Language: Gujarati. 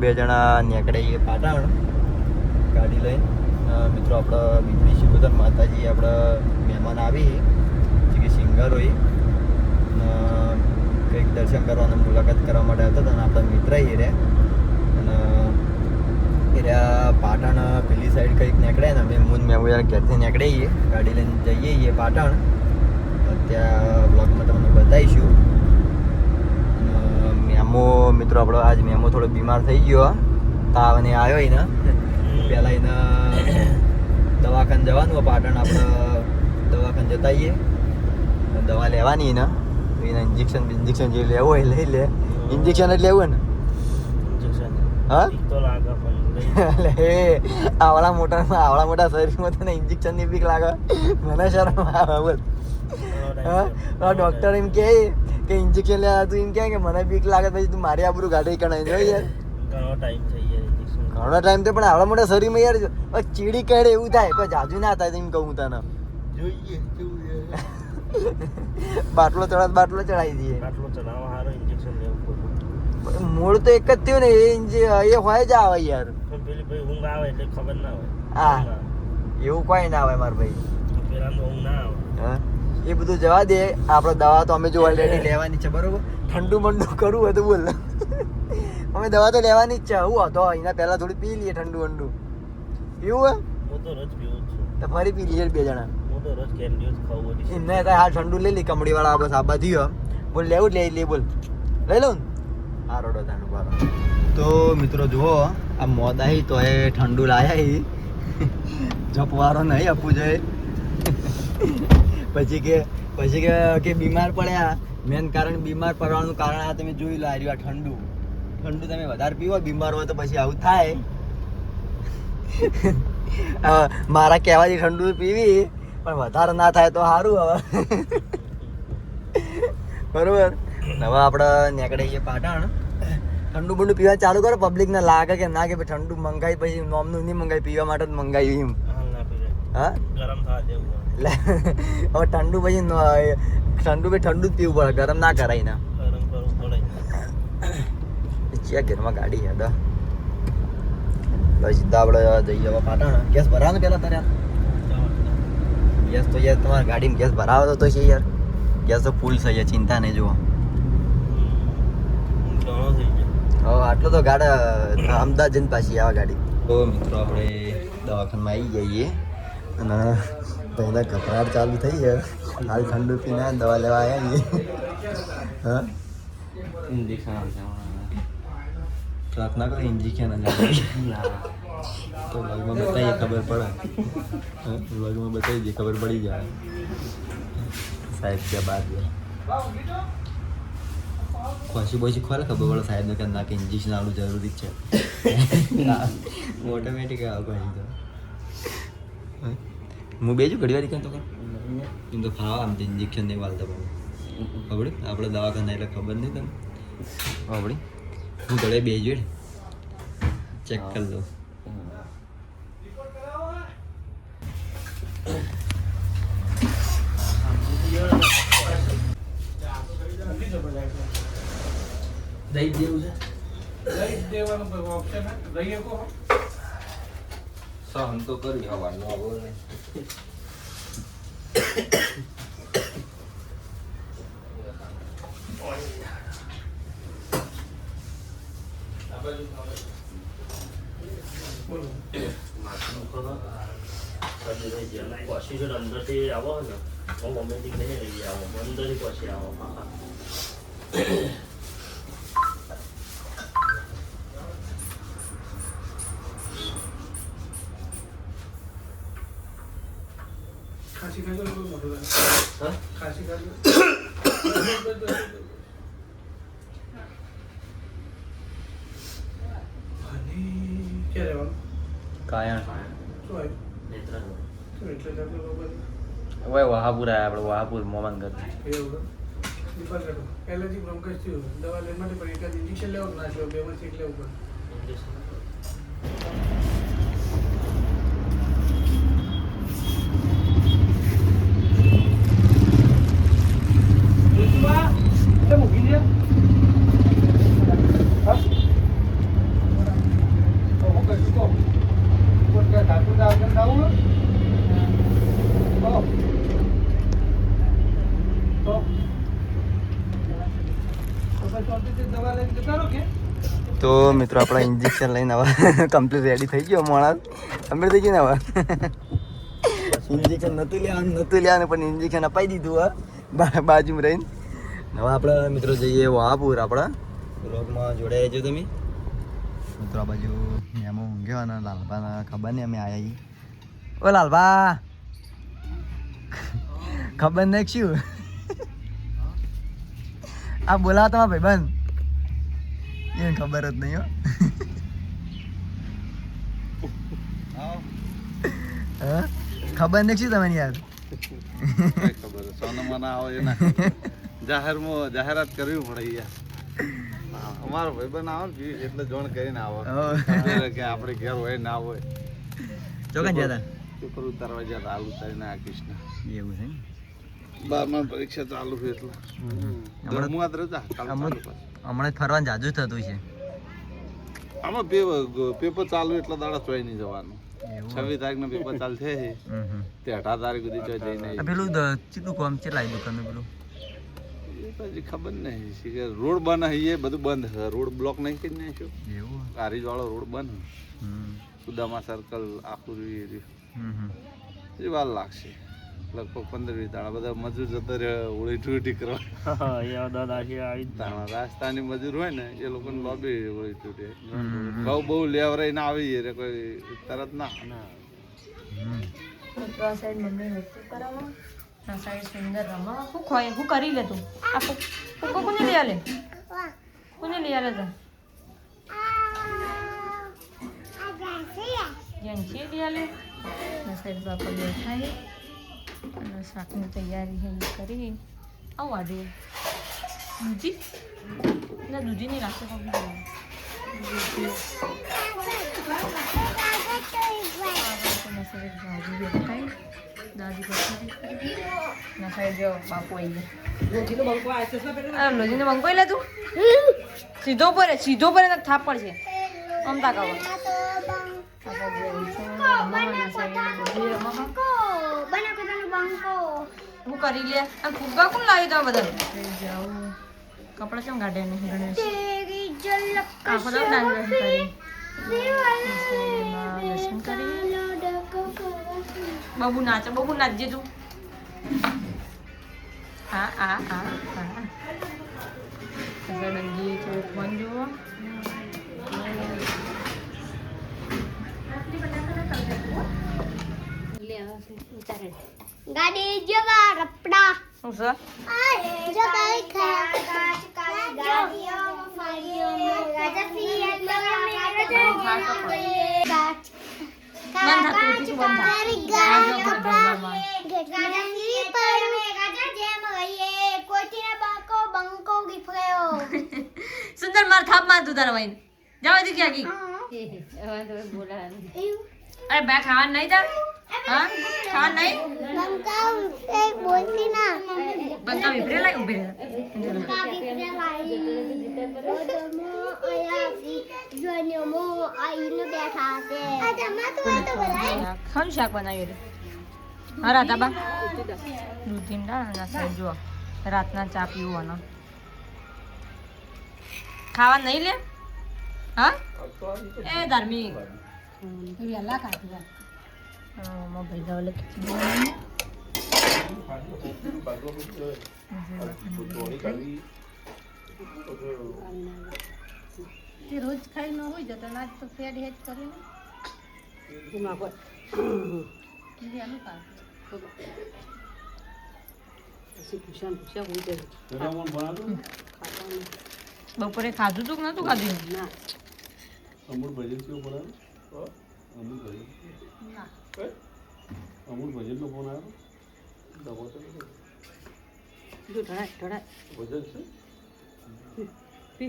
બે જણા નીકળીએ પાટણ ગાડી લઈને. મિત્રો આપણે બીપડી શિકોતર માતાજી આપણે મહેમાન આવી જે કે સિંગર હોય કંઈક દર્શન કરવાના મુલાકાત કરવા માટે હતા અને આપણા મિત્ર એ રહ્યા અને એ રહ્યા પાટણ પેલી સાઈડ કંઈક નીકળ્યા ને અમે મેમોરિયલ ઘેરથી નીકળીએ ગાડી લઈને જઈએ પાટણ. ત્યાં બ્લોગમાં તમને બતાવીશું. મેમો મિત્રો આપણો આજ મેમો થોડો બીમાર થઈ ગયો, તાવ ને આવ્યો એને. પહેલાં એને દવાખાને જવાનું પાટણ, આપણે દવાખાને જતા આવીએ, દવા લેવાની એને ઇન્જેક્શન જે લેવું હોય લઈ લે. ઇન્જેક્શન જ લેવું ને હા આવડા મોટા શરીરમાં તને ઇન્જેક્શનની બીક લાગે? મને શરમ આવે બોલ. ડોક્ટર એમ કહે કે ઇન્જેક્શન લેવા, તું એમ કહે કે મને બીક લાગે, પછી તું મારી આબરૂ ગાડી કણાઈ જો યાર. ઘણો ટાઈમ તો પણ આવડા મોટા શરીરમાં યાર ચીડી કાઢે એવું થાય, કોઈ જાજુ ના થાય એમ કહું તને. બાટલો ચડાવી દઈએ. મૂળ તો એક જ થયું ને, એ હોય જ આવે યાર. હા એવું કોઈ ના આવે મારા ભાઈ. હા એ બધું જવા દે, આપણે દવા તો અમે જો ઓલરેડી લેવાની છે બરોબર. ઠંડુ મંડુ કરવું હોય તો બોલ, અમે દવા તો લેવાની જ છે. હું હતો એના પહેલા થોડી પી લઈએ ઠંડુ વંડુ. પીવું તો ફરી પી લઈએ બે જણા. એમને હા ઠંડુ લઈ લી કમળી વાળા બસ આ બધી બોલ લેવું જ લે બોલ લઈ લઉં ને. હા રોડો તાનું બારો. તો મિત્રો જુઓ આ મોદાઈ તો એ ઠંડુ લાયા જપવારો નહીં આપવું જોઈએ. પછી કે બીમાર પડ્યા. મેન કારણ બીમાર પડવાનું કારણ આ તમે જોઈ લો, આ ઠંડુ તમે વધારે પીવો બીમાર હોય તો પછી આવું થાય. મારા કહેવાથી ઠંડુ પીવી પણ વધારે ના થાય તો સારું. હવે બરોબર. હવે આપણે નીકળીએ પાટણ. ઠંડુ બંડુ પીવા ચાલુ કરો, પબ્લિકને લાગે કે ના કે ઠંડુ મંગાવી, પછી નોમનું નહીં મંગાવી, પીવા માટે જ મંગાવ્યું એમ. હા હવે ઠંડુ પછી ઠંડુ જ પીવું પડે, ગરમ ના કરાય ના. ક્યાં ઘરમાં ગાડી યાદ સીધા આપણે જઈએ હવે પાટણ. ગેસ ભરાવો પેલા તારે ગેસ તો યાર તમારા ગાડીમાં ગેસ ભરાવો તો છે યાર. ગેસ તો ફૂલ થઈ જાય, ચિંતા નહીં. જુઓ હવે આટલો તો ગાડા અમદાવાદ જઈને પાછી આવે ગાડી. તો મિત્રો આપણે દવાખાનામાં આવી જઈએ અને પહેલાં ઘબરાટ ચાલુ થઈ જાય. હાલ ઠંડુ પીને દવા લેવા આવ્યા છીએ. હા પ્રાર્થના કરો ઇન્જેક્શન તો વ્લોગમાં બતાવીએ ખબર પડે. વ્લોગમાં બતાવી દઈએ ખબર પડી જાય. સાહેબ કે બાદ પછી ખોલે ખબર પડે સાહેબને કે ના કે ઇન્જેક્શન આવવું જરૂરી જ છે. ઓટોમેટિક આવે પછી તો. હું બેજું ઘડી વાર તો એમ તો ખાવા આમ તો ઇન્જેક્શન નહીં વાલતા પણ ખબર આપણે દવાખાના એટલે ખબર નહીં તમને. ખબર હું ઘરે બેજું ચેક કરી દઉં. દહીં દેવું છે, દહીં દેવાનું કોઈ ઓપ્શન દહીં કો સહન તો કરી હવાનું આવો ને. પછી જો અંદરથી આવો ને હું મમ્મીથી કહીને લઈ આવો, અંદરથી પછી આવો. ખાસી ખાજો મોટું ખાસી ખાજો. ક્યાં રહેવાનું? કાયા હવે વહાપુર આવ્યા આપણે. વહાપુર મોમાન ઘર એલર્જી બ્રોન્કાઇટિસ થયું, દવા લેવા માટે પણ એક ઇન્જેક્શન લેવું ના લેવું, બેમાંથી એક લેવું પડે. મૂકી દે તો મિત્રો આપણા ઇન્જેક્શન લઈને હવે કમ્પ્લીટ રેડી થઈ ગયો માણસ કમ્પ્લીટ થઈ ગયું ને હવે ઇન્જેક્શન નહોતું લેવાનું પણ ઇન્જેક્શન અપાઈ દીધું હા બાજુમાં રહીને હવે આપણે મિત્રો જઈએ વહાપુર આપણા બ્લોગમાં જોડાઈ જજો તમે મિત્રો આ બાજુ એમાં ઊંઘ્યો અને લાલભાના ખબર નહીં અમે આવ્યા ઓ લાલભા ખબર નહીં શું આ બોલાવો તમારા ભાઈબંધ એને ખબર જ નહીં હો હા ખબર નહીં શું તમને યાર ખબર સોનામાં ના આવે એના જાહેરાત કરવી પડે યાર અમારો ભાઈબંધ આવે ને એટલે જોણ કરીને આવે કે આપણે ઘેર હોય ના હોય ચોકન જતા પેપર ઉતારવા જતા હાલ ઉતારીને આ કૃષ્ણ એવું છે 12મા પરીક્ષા ચાલુ છે એટલે હમણાં ફરવાનું જાજુ થતું છે આમાં પેપર ચાલુ એટલા દાડા ચોઈ નહીં જવાનું 26 તારીખનો પેપર ચાલુ છે તે 18 તારીખ સુધી ચોઈ જઈને પેલું ચીટલું કામ છે લાવી દુકાન પેલું એ પછી ખબર નહીં કે રોડ બંધ હે એ બધું બંધ છે રોડ બ્લોક નહીં કરી નાખ્યો એવું કારીજ વાળો રોડ બંધ સુદામા સર્કલ આખું એ વાર લાગશે લગભગ 15-20 દાડા બધા મજૂર જતો રહ્યા ઓળી ટૂટી કરવા રાજસ્થાની મજૂર હોય ને એ લોકોને લોબી ઓળી ટૂટી બહુ લેવરાઈ ના આવી રે કોઈ તરત ના હું કરી લે તું આ ફૂકો કોને લઈ આલે તા જેન્સી લઈ આલે ના સાઈડ બાપા બેઠા છે અને શાકની તૈયારી હે કરી આવું વાડે દૂધી ના દૂધી નહીં રાખે દાદી ના સાઈડ જો બાપુ આવી ગયા લોજીનો બંકો લે તું સીધો પર થાપ પડશે અમતા કાવા હું કરી લે અને ફુગ્ગા કોણ લાવી તો બધા કપડા કેમ કાઢે ને આખો દાન દર્શન કરી બબુ નાચજે તું હા ડંગી થોડુંક મન જુઓ ગાડી જવા રપડા શું સર જો કઈ ગાડીઓ ફાડીઓ રાજા ફિયર સુંદર માર થાપ માર તું તારા ભાઈ જાવ દી ક્યાં ગઈ અરે બે ખાવા નહીં તાર હા ખાવા નહીં બંકા એક બોલતી ના બંકા વિપરે લાઈ ઉભે ખાન શાક બનાવ્યું રે હા રાતાબા દૂધી ના સાઈડ જો રાતના ચા પીવાનો ખાવા નહીં લે હા એ ધાર્મિક વેલા કાઢવા ભાઈ જાવ તે રોજ ખાઈ ન હોય જતો ના તો ફેડ હેડ કરીને બપોરે ખાધું તું કે નતું ખાધું અમૂલ ભજન કેવું બોલાવે અમૂલ ભજન અમૂલ ભજન નો ફોન આવ્યો ભજન છે